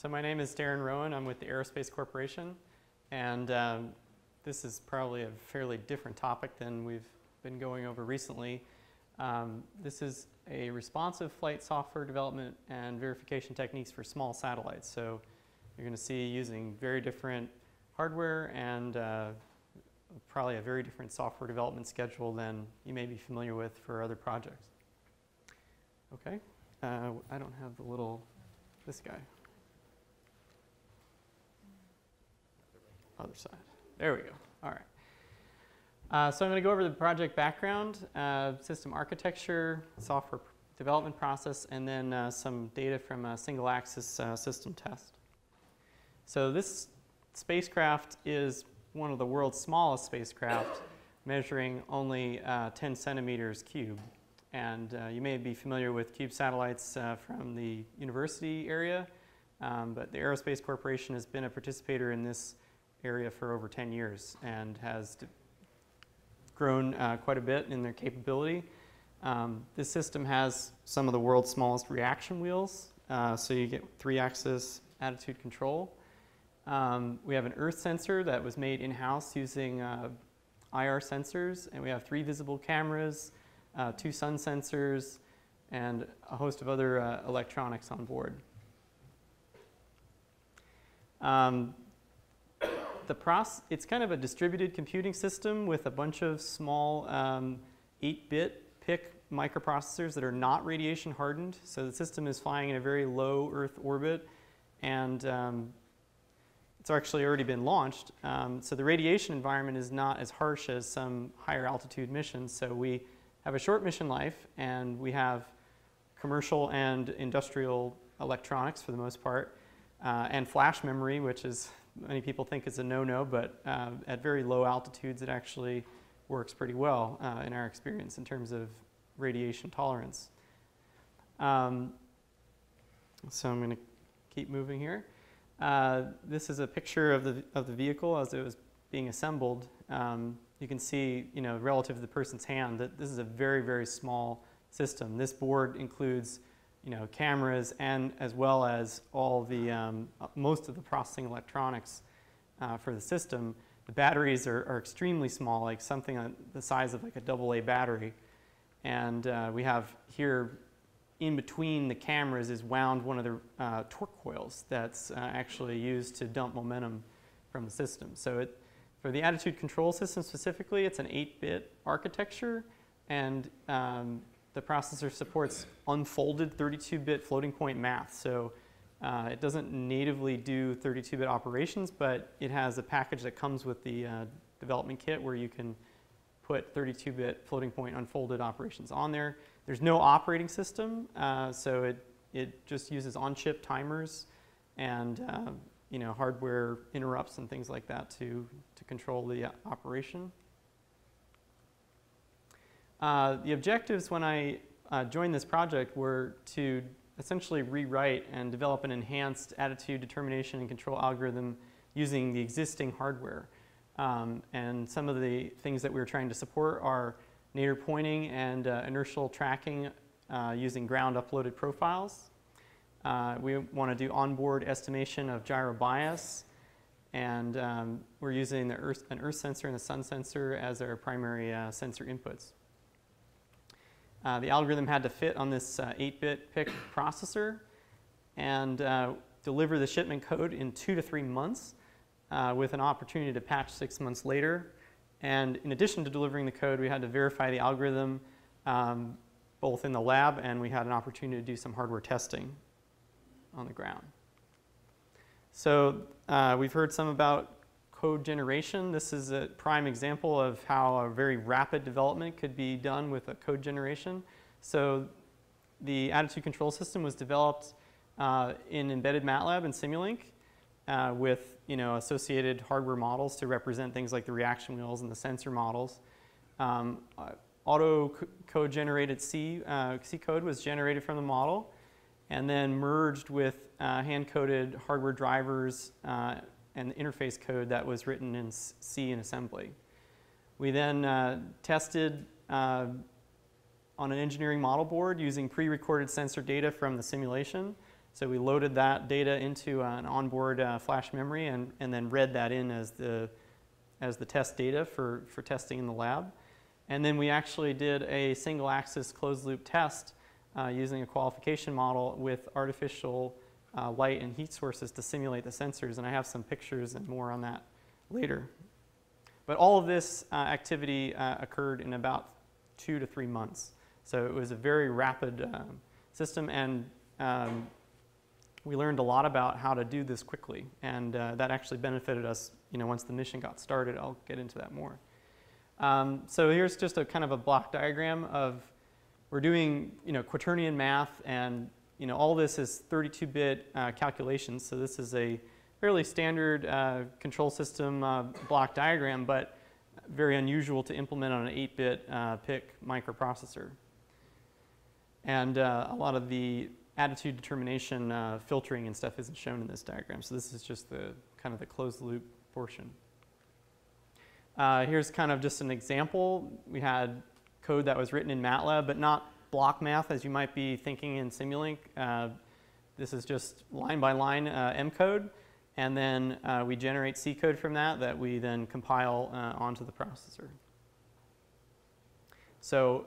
So my name is Darren Rowen. I'm with the Aerospace Corporation, and this is probably a fairly different topic than we've been going over recently. This is a responsive flight software development and verification techniques for small satellites. So you're going to see using very different hardware and probably a very different software development schedule than you may be familiar with for other projects. Okay, I don't have the little, this guy. Other side. There we go. All right. So I'm going to go over the project background, system architecture, software development process, and then some data from a single-axis system test. So this spacecraft is one of the world's smallest spacecraft, measuring only 10 centimeters cube. And you may be familiar with cube satellites from the university area, but the Aerospace Corporation has been a participator in this area for over 10 years and has grown quite a bit in their capability. This system has some of the world's smallest reaction wheels, so you get 3-axis attitude control. We have an Earth sensor that was made in-house using IR sensors, and we have 3 visible cameras, 2 sun sensors, and a host of other electronics on board. It's kind of a distributed computing system with a bunch of small 8-bit PIC microprocessors that are not radiation hardened. So the system is flying in a very low Earth orbit, and it's actually already been launched. So the radiation environment is not as harsh as some higher altitude missions. So we have a short mission life, and we have commercial and industrial electronics for the most part, and flash memory, which is many people think is a no-no, but at very low altitudes it actually works pretty well in our experience in terms of radiation tolerance. So I'm going to keep moving here. This is a picture of the vehicle as it was being assembled. You can see, relative to the person's hand, that this is a very, very small system. This board includes cameras and as well as all the most of the processing electronics for the system. The batteries are extremely small, like something the size of like a AA battery. And we have here in between the cameras is wound one of the torque coils that's actually used to dump momentum from the system. So for the attitude control system specifically, it's an 8-bit architecture, and the processor supports unfolded 32-bit floating point math. So it doesn't natively do 32-bit operations, but it has a package that comes with the development kit where you can put 32-bit floating point unfolded operations on there. There's no operating system, so it just uses on-chip timers and hardware interrupts and things like that to control the operation. The objectives when I joined this project were to essentially rewrite and develop an enhanced attitude determination and control algorithm using the existing hardware. And some of the things that we were trying to support are nadir pointing and inertial tracking using ground uploaded profiles. We want to do onboard estimation of gyro bias, and we're using an Earth sensor and a sun sensor as our primary sensor inputs. The algorithm had to fit on this 8-bit PIC processor and deliver the shipment code in 2 to 3 months with an opportunity to patch 6 months later. And in addition to delivering the code, we had to verify the algorithm both in the lab, and we had an opportunity to do some hardware testing on the ground. So we've heard some about code generation. This is a prime example of how a very rapid development could be done with a code generation. So the attitude control system was developed in embedded MATLAB and Simulink with associated hardware models to represent things like the reaction wheels and the sensor models. Auto code generated C code was generated from the model and then merged with hand-coded hardware drivers and the interface code that was written in C in assembly. We then tested on an engineering model board using pre-recorded sensor data from the simulation. So we loaded that data into an onboard flash memory and then read that in as the test data for testing in the lab. And then we actually did a single axis closed loop test using a qualification model with artificial light and heat sources to simulate the sensors. And I have some pictures and more on that later. But all of this activity occurred in about 2 to 3 months. So it was a very rapid system, and we learned a lot about how to do this quickly. And that actually benefited us, once the mission got started. I'll get into that more. So here's just a kind of a block diagram of, we're doing, quaternion math, and all this is 32-bit calculations. So this is a fairly standard control system block diagram, but very unusual to implement on an 8-bit PIC microprocessor. And a lot of the attitude determination filtering and stuff isn't shown in this diagram. So this is just the kind of the closed loop portion. Here's kind of just an example. We had code that was written in MATLAB, but not block math as you might be thinking in Simulink. This is just line by line M code, and then we generate C code from that we then compile onto the processor. So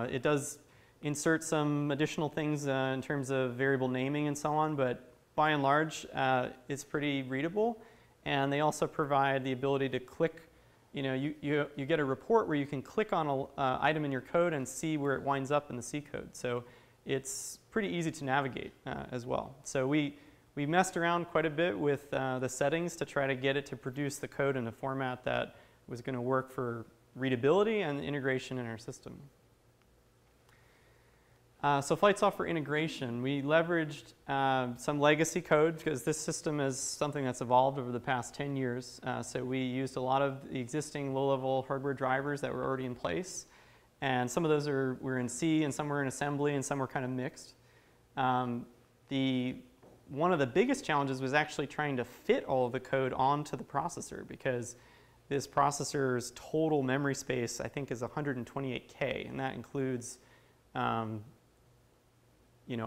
it does insert some additional things in terms of variable naming and so on, but by and large, it's pretty readable. And they also provide the ability to click. You get a report where you can click on an item in your code and see where it winds up in the C code. So it's pretty easy to navigate as well. So we messed around quite a bit with the settings to try to get it to produce the code in a format that was going to work for readability and integration in our system. So flight software integration, we leveraged some legacy code because this system is something that's evolved over the past 10 years. So we used a lot of the existing low-level hardware drivers that were already in place. And some of those were in C, and some were in assembly, and some were kind of mixed. One of the biggest challenges was actually trying to fit all of the code onto the processor, because this processor's total memory space, I think, is 128K, and that includes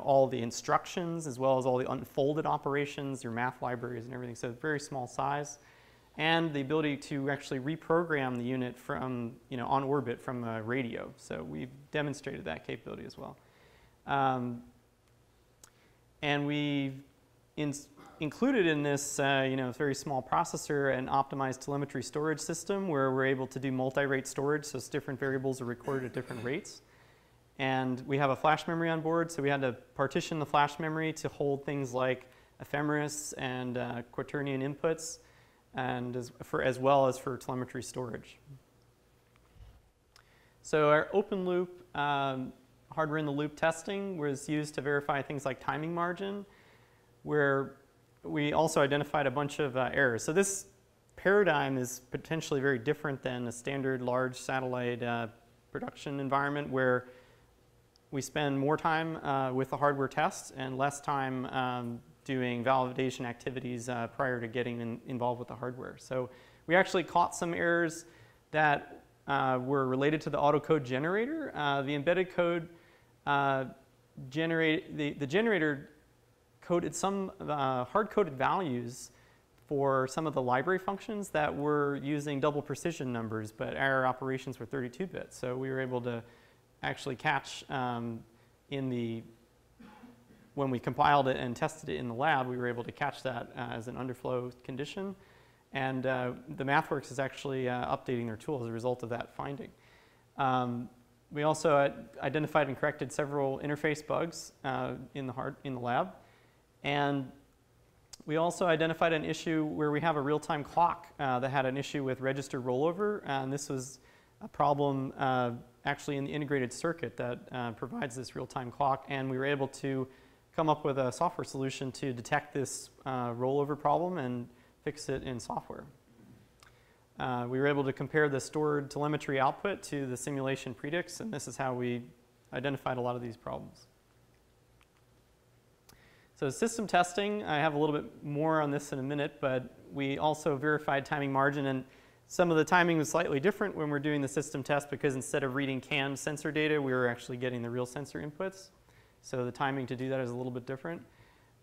all the instructions as well as all the unfolded operations, your math libraries and everything. So very small size, and the ability to actually reprogram the unit from, on orbit from a radio. So we've demonstrated that capability as well. And we've included in this, very small processor an optimized telemetry storage system where we're able to do multi-rate storage, so different variables are recorded at different rates. And we have a flash memory on board, so we had to partition the flash memory to hold things like ephemeris and quaternion inputs, and as well as for telemetry storage. So our open loop hardware in the loop testing was used to verify things like timing margin, where we also identified a bunch of errors. So this paradigm is potentially very different than a standard large satellite production environment, where we spend more time with the hardware tests and less time doing validation activities prior to getting involved with the hardware. So we actually caught some errors that were related to the autocode generator. The embedded code the generator coded some hard-coded values for some of the library functions that were using double precision numbers, but our operations were 32-bit. So we were able to actually catch when we compiled it and tested it in the lab, we were able to catch that as an underflow condition. And the MathWorks is actually updating their tool as a result of that finding. We also identified and corrected several interface bugs in the lab. And we also identified an issue where we have a real-time clock that had an issue with register rollover. And this was a problem actually in the integrated circuit that provides this real-time clock. And we were able to come up with a software solution to detect this rollover problem and fix it in software. We were able to compare the stored telemetry output to the simulation predicts, and this is how we identified a lot of these problems. So system testing, I have a little bit more on this in a minute, but we also verified timing margin, and some of the timing was slightly different when we're doing the system test, because instead of reading canned sensor data, we were actually getting the real sensor inputs. So the timing to do that is a little bit different.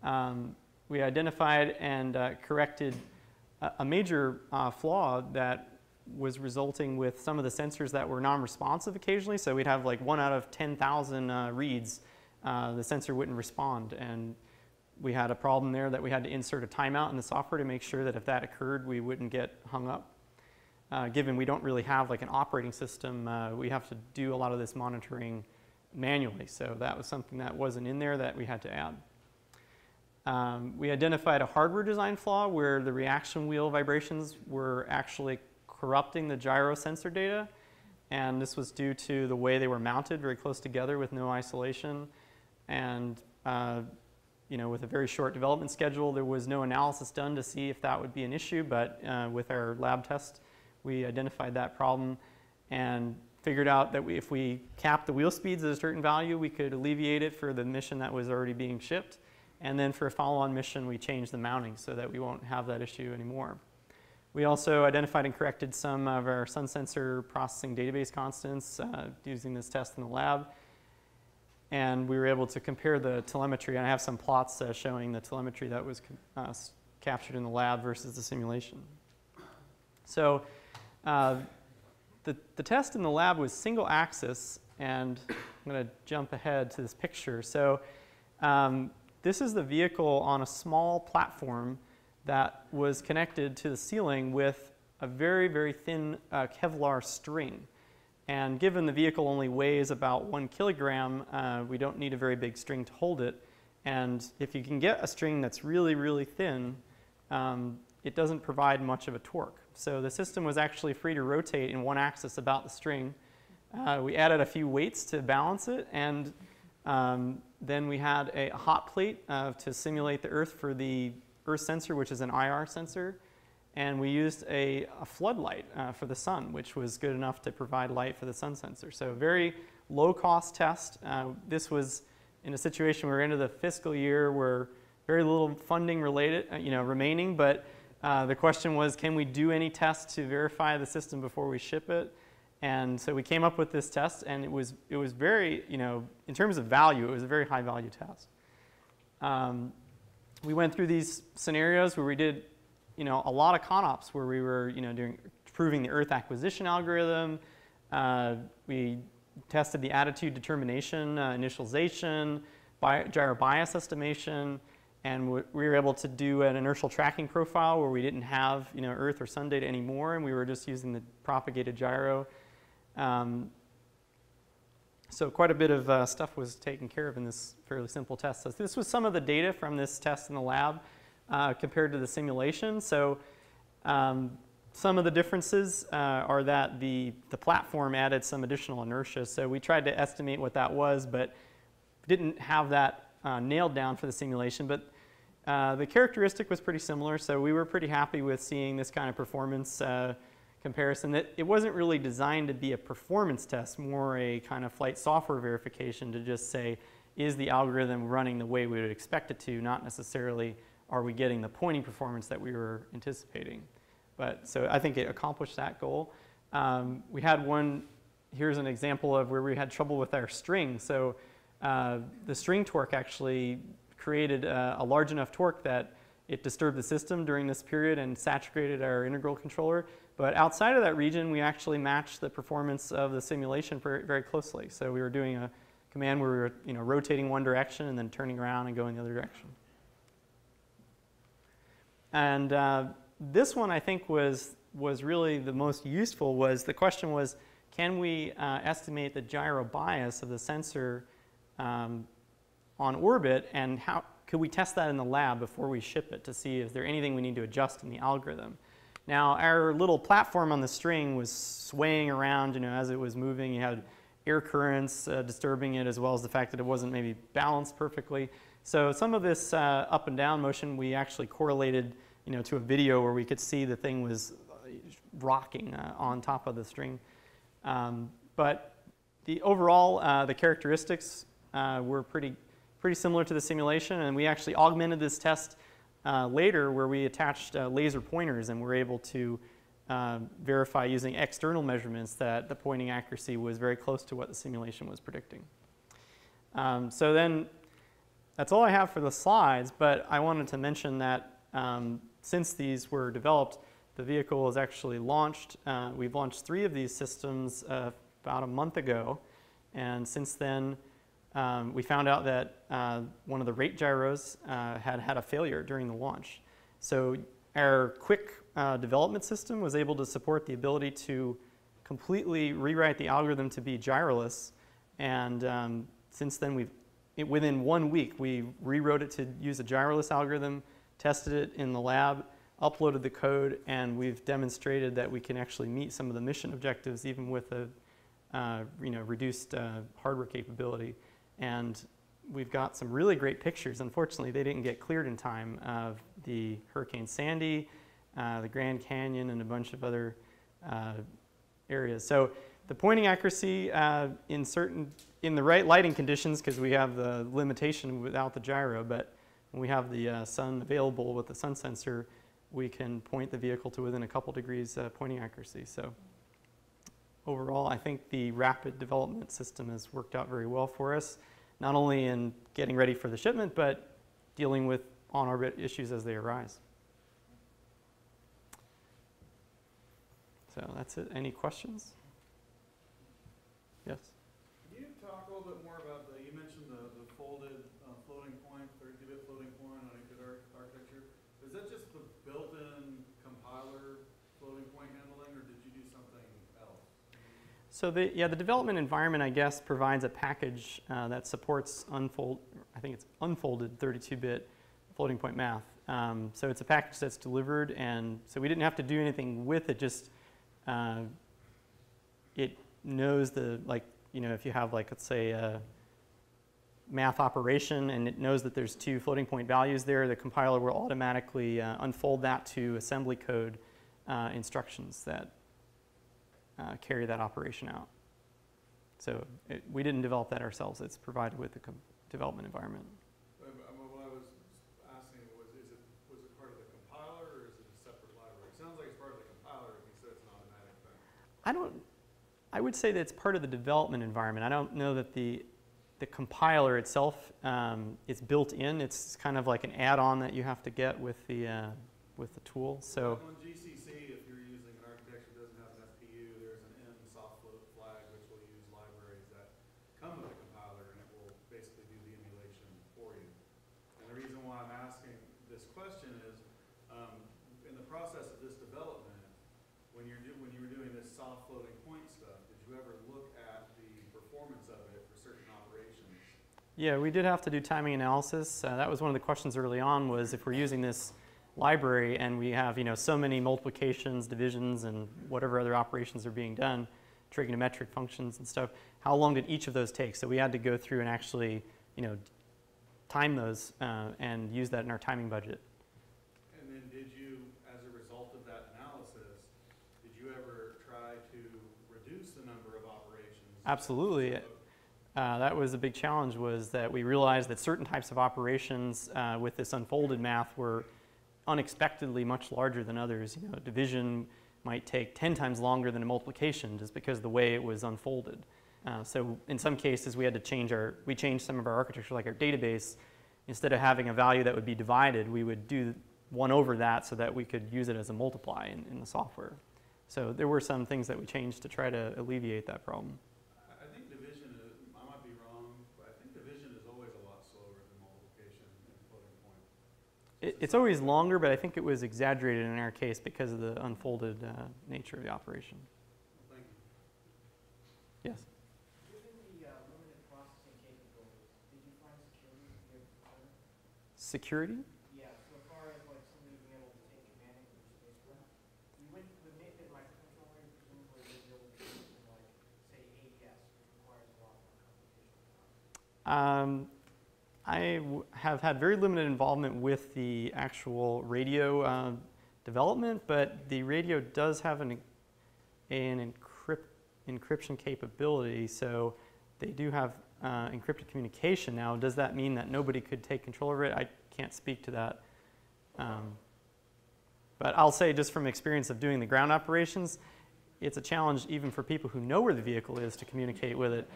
We identified and corrected a major flaw that was resulting with some of the sensors that were non-responsive occasionally. So we'd have like 1 out of 10,000 reads, the sensor wouldn't respond. And we had a problem there that we had to insert a timeout in the software to make sure that if that occurred, we wouldn't get hung up. Given we don't really have like an operating system, we have to do a lot of this monitoring manually. So that was something that wasn't in there that we had to add. We identified a hardware design flaw where the reaction wheel vibrations were actually corrupting the gyro sensor data. And this was due to the way they were mounted very close together with no isolation. And with a very short development schedule, there was no analysis done to see if that would be an issue. But with our lab test, we identified that problem and figured out that if we capped the wheel speeds at a certain value, we could alleviate it for the mission that was already being shipped. And then for a follow-on mission, we changed the mounting so that we won't have that issue anymore. We also identified and corrected some of our sun sensor processing database constants using this test in the lab. And we were able to compare the telemetry. And I have some plots showing the telemetry that was captured in the lab versus the simulation. So the test in the lab was single axis. And I'm going to jump ahead to this picture. So this is the vehicle on a small platform that was connected to the ceiling with a very, very thin Kevlar string. And given the vehicle only weighs about 1 kilogram, we don't need a very big string to hold it. And if you can get a string that's really, really thin, it doesn't provide much of a torque. So the system was actually free to rotate in one axis about the string. We added a few weights to balance it, and then we had a hot plate to simulate the Earth for the Earth sensor, which is an IR sensor. And we used a floodlight for the sun, which was good enough to provide light for the sun sensor. So a very low-cost test. This was in a situation where we're into the fiscal year where very little funding remaining. But the question was, can we do any tests to verify the system before we ship it? And so we came up with this test, and it was very, in terms of value, it was a very high-value test. We went through these scenarios where we did a lot of ConOps where we were, proving the Earth acquisition algorithm. We tested the attitude determination, initialization, gyro bias estimation, and we were able to do an inertial tracking profile where we didn't have, Earth or sun data anymore, and we were just using the propagated gyro. So quite a bit of stuff was taken care of in this fairly simple test. So this was some of the data from this test in the lab. Compared to the simulation. So some of the differences are that the platform added some additional inertia. So we tried to estimate what that was, but didn't have that nailed down for the simulation. But the characteristic was pretty similar, so we were pretty happy with seeing this kind of performance comparison. It wasn't really designed to be a performance test, more a kind of flight software verification to just say, is the algorithm running the way we would expect it to, not necessarily are we getting the pointing performance that we were anticipating. But so I think it accomplished that goal. We had here's an example of where we had trouble with our string. So the string torque actually created a large enough torque that it disturbed the system during this period and saturated our integral controller. But outside of that region, we actually matched the performance of the simulation very, very closely. So we were doing a command where we were rotating one direction and then turning around and going the other direction. And this one, I think, was really the most useful. The question was, can we estimate the gyro bias of the sensor on orbit, and how could we test that in the lab before we ship it to see if there's anything we need to adjust in the algorithm? Now, our little platform on the string was swaying around, as it was moving. You had air currents disturbing it, as well as the fact that it wasn't maybe balanced perfectly. So some of this up and down motion we actually correlated to a video where we could see the thing was rocking on top of the string. But the overall, the characteristics were pretty similar to the simulation, and we actually augmented this test later where we attached laser pointers and were able to verify using external measurements that the pointing accuracy was very close to what the simulation was predicting. So then that's all I have for the slides, but I wanted to mention that since these were developed, the vehicle was actually launched. We've launched 3 of these systems about a month ago, and since then we found out that one of the rate gyros had a failure during the launch. So our quick development system was able to support the ability to completely rewrite the algorithm to be gyroless, and since then within 1 week we rewrote it to use a gyroless algorithm, tested it in the lab, uploaded the code, and we've demonstrated that we can actually meet some of the mission objectives even with a reduced hardware capability. And we've got some really great pictures. Unfortunately, they didn't get cleared in time of the Hurricane Sandy, the Grand Canyon, and a bunch of other areas. So the pointing accuracy in the right lighting conditions, because we have the limitation without the gyro, but when we have the sun available with the sun sensor, we can point the vehicle to within a couple degrees pointing accuracy. So overall, I think the rapid development system has worked out very well for us, not only in getting ready for the shipment, but dealing with on-orbit issues as they arise. So that's it. Any questions? Yes? Can you talk a little bit more about you mentioned the folded floating point, 32-bit floating point on a good architecture. Is that just the built-in compiler floating point handling, or did you do something else? So the development environment, I guess, provides a package that supports unfolded 32-bit floating point math. So it's a package that's delivered, and so we didn't have to do anything with it. Just it knows if you have let's say a math operation and it knows that there's 2 floating point values there, the compiler will automatically unfold that to assembly code instructions that carry that operation out. So we didn't develop that ourselves. It's provided with the development environment. What I was asking was it part of the compiler, or is it a separate library? It sounds like it's part of the compiler if you said it's an automatic thing. I would say that it's part of the development environment. I don't know that the compiler itself is built in. It's kind of like an add-on that you have to get with the tool. So on GCC, if you're using an architecture that doesn't have an FPU, there's an M soft float flag which will use libraries that come with a compiler, and it will basically do the emulation for you. And the reason why I'm asking this question is, in the process of this development, when you were doing this soft floating point stuff, did you ever look at the performance of it for certain operations? yeah, we did have to do timing analysis. That was one of the questions early on, was if we're using this library and we have so many multiplications, divisions, and whatever other operations are being done, trigonometric functions and stuff, how long did each of those take? So we had to go through and actually time those and use that in our timing budget. And then did you, as a result of that analysis, did you ever try to reduce the number of operations? Absolutely. That was a big challenge, was that we realized that certain types of operations with this unfolded math were unexpectedly much larger than others. Division might take 10 times longer than a multiplication just because of the way it was unfolded. So in some cases we had to we changed some of our architecture, like our database. Instead of having a value that would be divided, we would do 1 over that so that we could use it as a multiply in the software. So there were some things that we changed to try to alleviate that problem. I think division is, I might be wrong, but I think division is always a lot slower than multiplication and floating point. It's always longer, but I think it was exaggerated in our case because of the unfolded nature of the operation. Thank you. Yes? Given the limited processing capabilities, did you find security with your compiler? Security? Yeah, so far as somebody being able to take advantage of your spacecraft, you wouldn't make it microcontroller, presumably you'd be able to do something like, say, AES, which requires a lot more computation. I have had very limited involvement with the actual radio development, but the radio does have an encryption capability, so they do have encrypted communication now. Does that mean that nobody could take control of it? I can't speak to that. But I'll say, just from experience of doing the ground operations, it's a challenge even for people who know where the vehicle is to communicate with it.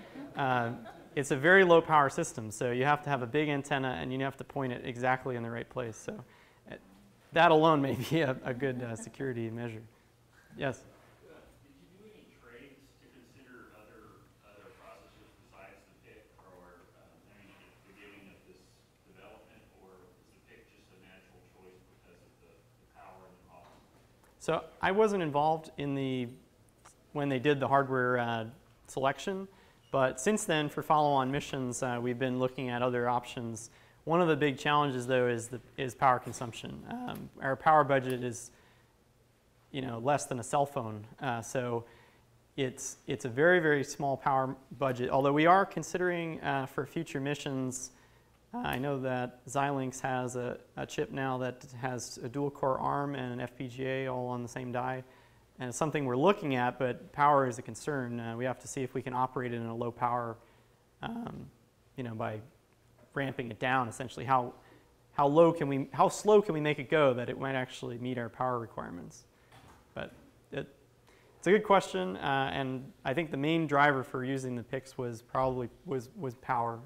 it's a very low power system, so you have to have a big antenna and you have to point it exactly in the right place. So that alone may be a good security measure. Yes? Did you do any trades to consider other processors besides the PIC, or I mean, at the beginning of this development, or was the PIC just a natural choice because of the power and the cost? So I wasn't involved in when they did the hardware selection, but since then, for follow-on missions, we've been looking at other options. One of the big challenges, though, is power consumption. Our power budget is, less than a cell phone, so it's a very, very small power budget. Although we are considering for future missions, I know that Xilinx has a chip now that has a dual-core ARM and an FPGA all on the same die. And it's something we're looking at, but power is a concern. We have to see if we can operate it in a low power, by ramping it down. Essentially, how slow can we make it go that it might actually meet our power requirements? But it's a good question, and I think the main driver for using the PICs was probably was power.